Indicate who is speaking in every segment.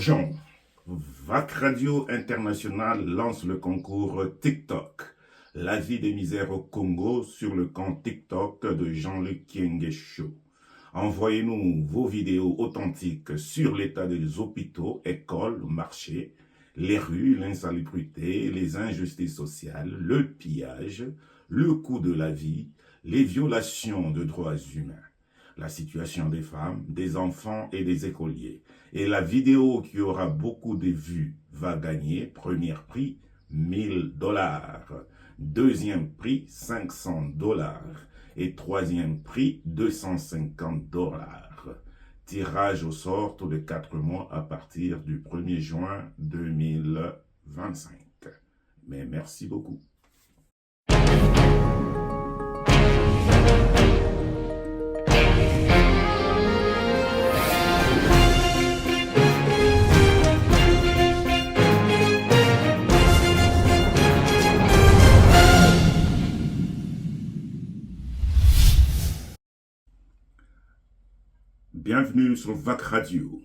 Speaker 1: Urgent. VAC Radio International lance le concours TikTok. La vie des misères au Congo sur le compte TikTok de Jean-Luc Kienge Show. Envoyez-nous vos vidéos authentiques sur l'état des hôpitaux, écoles, marchés, les rues, l'insalubrité, les injustices sociales, le pillage, le coût de la vie, les violations de droits humains, la situation des femmes, des enfants et des écoliers. Et la vidéo qui aura beaucoup de vues va gagner, premier prix, $1000. Deuxième prix, $500. Et troisième prix, $250. Tirage au sort tous les 4 mois à partir du 1er juin 2025. Mais merci beaucoup. Bienvenue sur VAC Radio,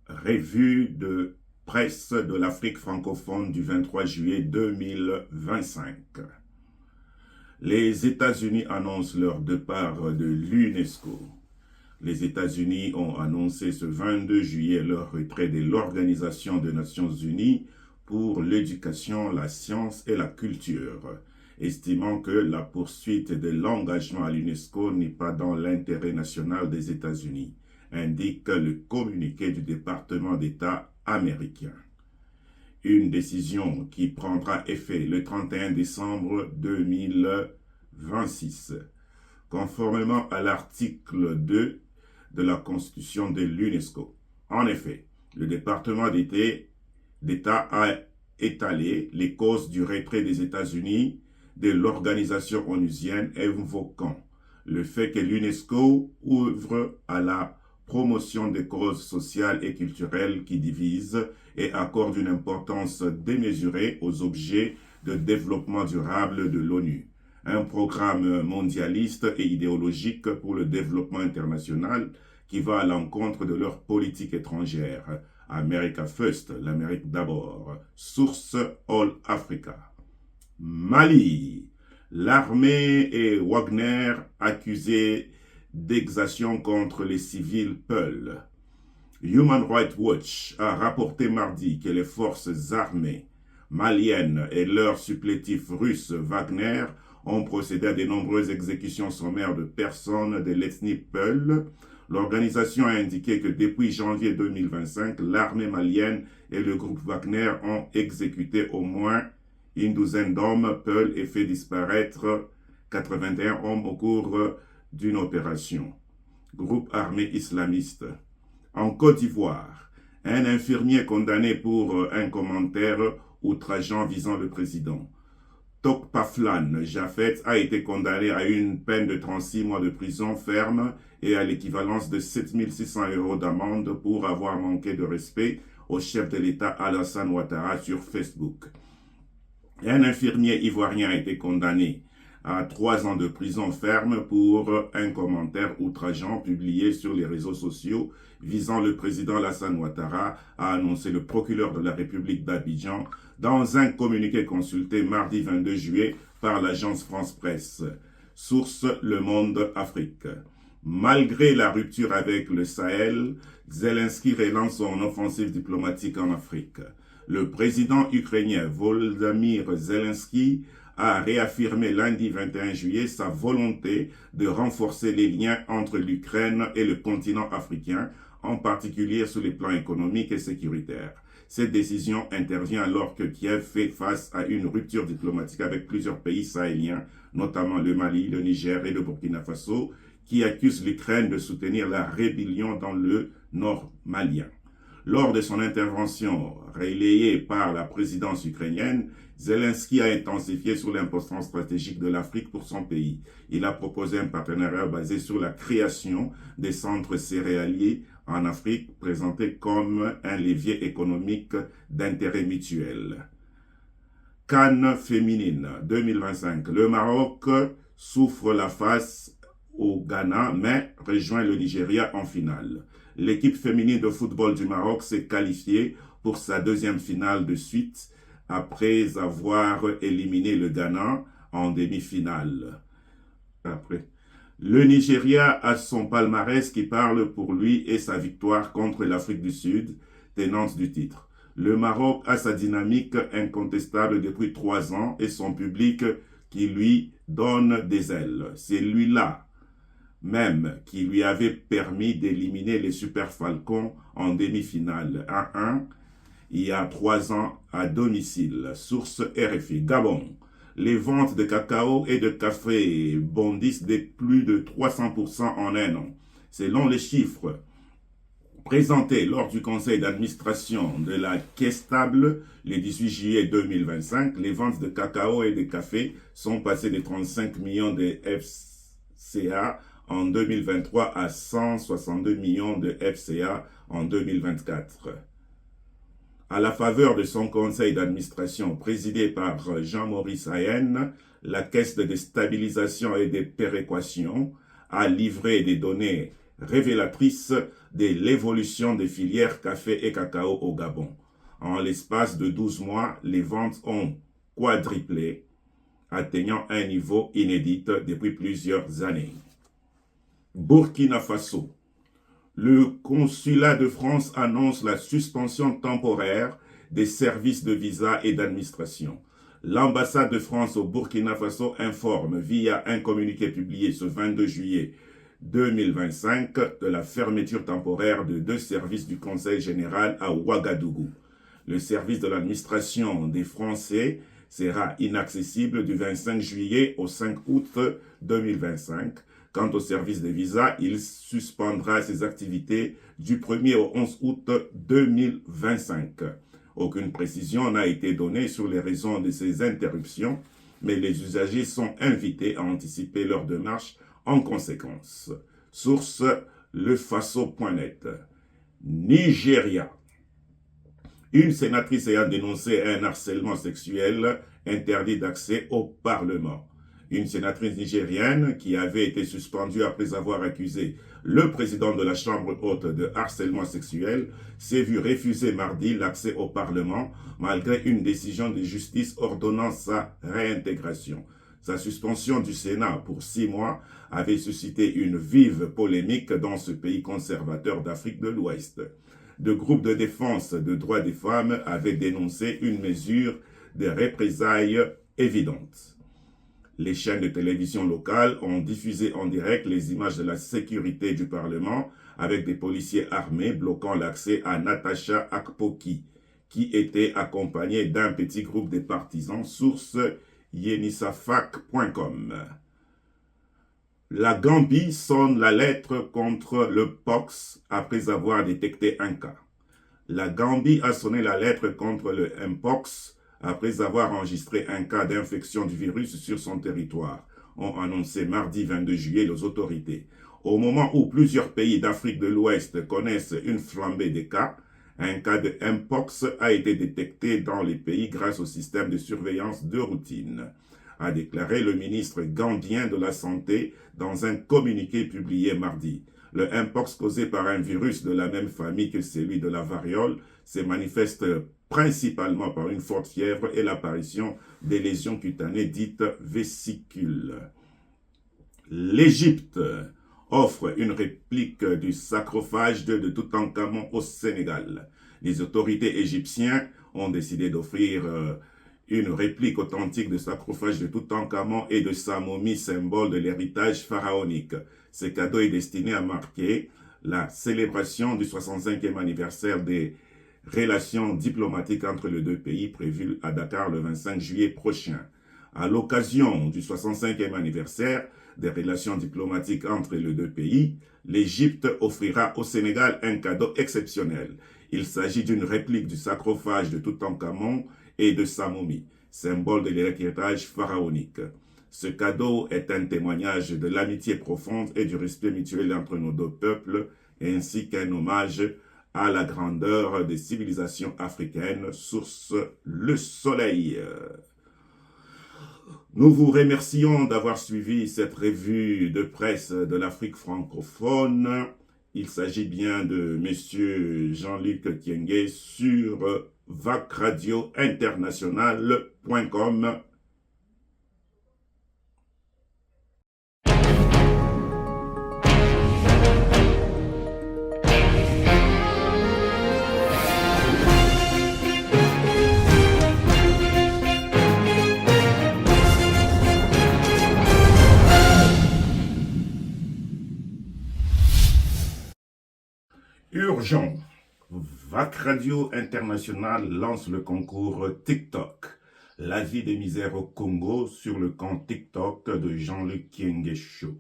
Speaker 1: revue de presse de l'Afrique francophone du 23 juillet 2025. Les États-Unis annoncent leur départ de l'UNESCO. Les États-Unis ont annoncé ce 22 juillet leur retrait de l'Organisation des Nations Unies pour l'éducation, la science et la culture, estimant que la poursuite de l'engagement à l'UNESCO n'est pas dans l'intérêt national des États-Unis, indique le communiqué du département d'État américain. Une décision qui prendra effet le 31 décembre 2026, conformément à l'article 2 de la Constitution de l'UNESCO. En effet, le département d'État a étalé les causes du retrait des États-Unis de l'organisation onusienne, invoquant le fait que l'UNESCO ouvre à la promotion des causes sociales et culturelles qui divisent et accorde une importance démesurée aux objets de développement durable de l'ONU, un programme mondialiste et idéologique pour le développement international qui va à l'encontre de leur politique étrangère. America First, l'Amérique d'abord. Source All Africa. Mali, l'armée et Wagner accusés d'exaction contre les civils Peul. Human Rights Watch a rapporté mardi que les forces armées maliennes et leur supplétif russe Wagner ont procédé à de nombreuses exécutions sommaires de personnes de l'ethnie Peul. L'organisation a indiqué que depuis janvier 2025, l'armée malienne et le groupe Wagner ont exécuté au moins une douzaine d'hommes Peul et fait disparaître 81 hommes au cours d'une opération. Groupe armé islamiste. En Côte d'Ivoire, un infirmier condamné pour un commentaire outrageant visant le président. Tokpaflan Jafet a été condamné à une peine de 36 mois de prison ferme et à l'équivalence de 7600 € d'amende pour avoir manqué de respect au chef de l'État Alassane Ouattara sur Facebook. Un infirmier ivoirien a été condamné à 3 ans de prison ferme pour un commentaire outrageant publié sur les réseaux sociaux visant le président Alassane Ouattara, a annoncé le procureur de la République d'Abidjan dans un communiqué consulté mardi 22 juillet par l'agence France Presse. Source Le Monde Afrique. Malgré la rupture avec le Sahel, Zelensky relance son offensive diplomatique en Afrique. Le président ukrainien Volodymyr Zelensky a réaffirmé lundi 21 juillet sa volonté de renforcer les liens entre l'Ukraine et le continent africain, en particulier sur les plans économiques et sécuritaires. Cette décision intervient alors que Kiev fait face à une rupture diplomatique avec plusieurs pays sahéliens, notamment le Mali, le Niger et le Burkina Faso, qui accusent l'Ukraine de soutenir la rébellion dans le nord malien. Lors de son intervention relayée par la présidence ukrainienne, Zelensky a intensifié sur l'importance stratégique de l'Afrique pour son pays. Il a proposé un partenariat basé sur la création des centres céréaliers en Afrique, présenté comme un levier économique d'intérêt mutuel. CAN féminine 2025. Le Maroc souffre la face au Ghana, mais rejoint le Nigeria en finale. l'équipe féminine de football du Maroc s'est qualifiée pour sa deuxième finale de suite après avoir éliminé le Ghana en demi-finale. Après. Le Nigeria a son palmarès qui parle pour lui et sa victoire contre l'Afrique du Sud, tenante du titre. Le Maroc a sa dynamique incontestable depuis 3 ans et son public qui lui donne des ailes. C'est lui-là même qui lui avait permis d'éliminer les Super Falcons en demi-finale 1-1 il y a 3 ans à domicile. Source RFI. Gabon. Les ventes de cacao et de café bondissent de plus de 300% en un an. Selon les chiffres présentés lors du conseil d'administration de la Caisse Stable le 18 juillet 2025, les ventes de cacao et de café sont passées de 35 millions de FCA en 2023 à 162 millions de FCA en 2024. À la faveur de son conseil d'administration présidé par Jean-Maurice Hayen, la Caisse de stabilisation et de péréquation a livré des données révélatrices de l'évolution des filières café et cacao au Gabon. En l'espace de 12 mois, les ventes ont quadruplé, atteignant un niveau inédit depuis plusieurs années. Burkina Faso. Le consulat de France annonce la suspension temporaire des services de visa et d'administration. L'ambassade de France au Burkina Faso informe via un communiqué publié ce 22 juillet 2025 de la fermeture temporaire de 2 services du Conseil général à Ouagadougou. Le service de l'administration des Français sera inaccessible du 25 juillet au 5 août 2025. Quant au service des visas, il suspendra ses activités du 1er au 11 août 2025. Aucune précision n'a été donnée sur les raisons de ces interruptions, mais les usagers sont invités à anticiper leur démarche en conséquence. Source lefaso.net. Nigeria. Une sénatrice ayant dénoncé un harcèlement sexuel interdit d'accès au Parlement. Une sénatrice nigérienne qui avait été suspendue après avoir accusé le président de la Chambre haute de harcèlement sexuel s'est vue refuser mardi l'accès au Parlement malgré une décision de justice ordonnant sa réintégration. Sa suspension du Sénat pour 6 mois avait suscité une vive polémique dans ce pays conservateur d'Afrique de l'Ouest. De groupes de défense des droits des femmes avaient dénoncé une mesure de représailles évidente. Les chaînes de télévision locales ont diffusé en direct les images de la sécurité du Parlement avec des policiers armés bloquant l'accès à Natacha Akpoki, qui était accompagnée d'un petit groupe de partisans, source yenisafak.com. La Gambie sonne la lettre contre le Mpox après avoir détecté un cas. La Gambie a sonné la lettre contre le Mpox après avoir enregistré un cas d'infection du virus sur son territoire, ont annoncé mardi 22 juillet les autorités. Au moment où plusieurs pays d'Afrique de l'Ouest connaissent une flambée de cas, un cas de Mpox a été détecté dans les pays grâce au système de surveillance de routine, a déclaré le ministre gambien de la Santé dans un communiqué publié mardi. Le Mpox causé par un virus de la même famille que celui de la variole se manifeste principalement par une forte fièvre et l'apparition des lésions cutanées dites vésicules. L'Égypte offre une réplique du sarcophage de Toutankhamon au Sénégal. Les autorités égyptiennes ont décidé d'offrir une réplique authentique du sarcophage de Toutankhamon et de sa momie, symbole de l'héritage pharaonique. Ce cadeau est destiné à marquer la célébration du 65e anniversaire des relations diplomatiques entre les deux pays prévues à Dakar le 25 juillet prochain. À l'occasion du 65e anniversaire des relations diplomatiques entre les deux pays, l'Égypte offrira au Sénégal un cadeau exceptionnel. Il s'agit d'une réplique du sarcophage de Toutankhamon et de sa momie, symbole de l'héritage pharaonique. Ce cadeau est un témoignage de l'amitié profonde et du respect mutuel entre nos deux peuples, ainsi qu'un hommage à la grandeur des civilisations africaines, source Le Soleil. Nous vous remercions d'avoir suivi cette revue de presse de l'Afrique francophone Il s'agit bien de M. Jean-Luc Kienge sur vacradiointernational.com. Urgent. VAC Radio International lance le concours TikTok. La vie des misères au Congo sur le compte TikTok de Jean-Luc Kienge Show.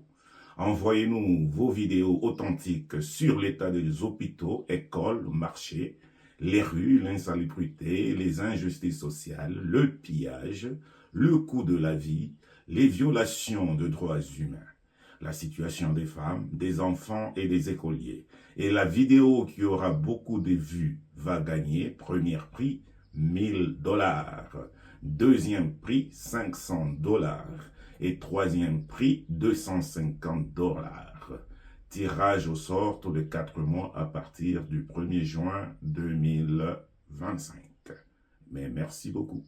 Speaker 1: Envoyez-nous vos vidéos authentiques sur l'état des hôpitaux, écoles, marchés, les rues, l'insalubrité, les injustices sociales, le pillage, le coût de la vie, les violations de droits humains, la situation des femmes, des enfants et des écoliers. Et la vidéo qui aura beaucoup de vues va gagner premier prix $1000, deuxième prix $500 et troisième prix $250. Tirage au sort tous les 4 mois à partir du 1er juin 2025. Mais merci beaucoup.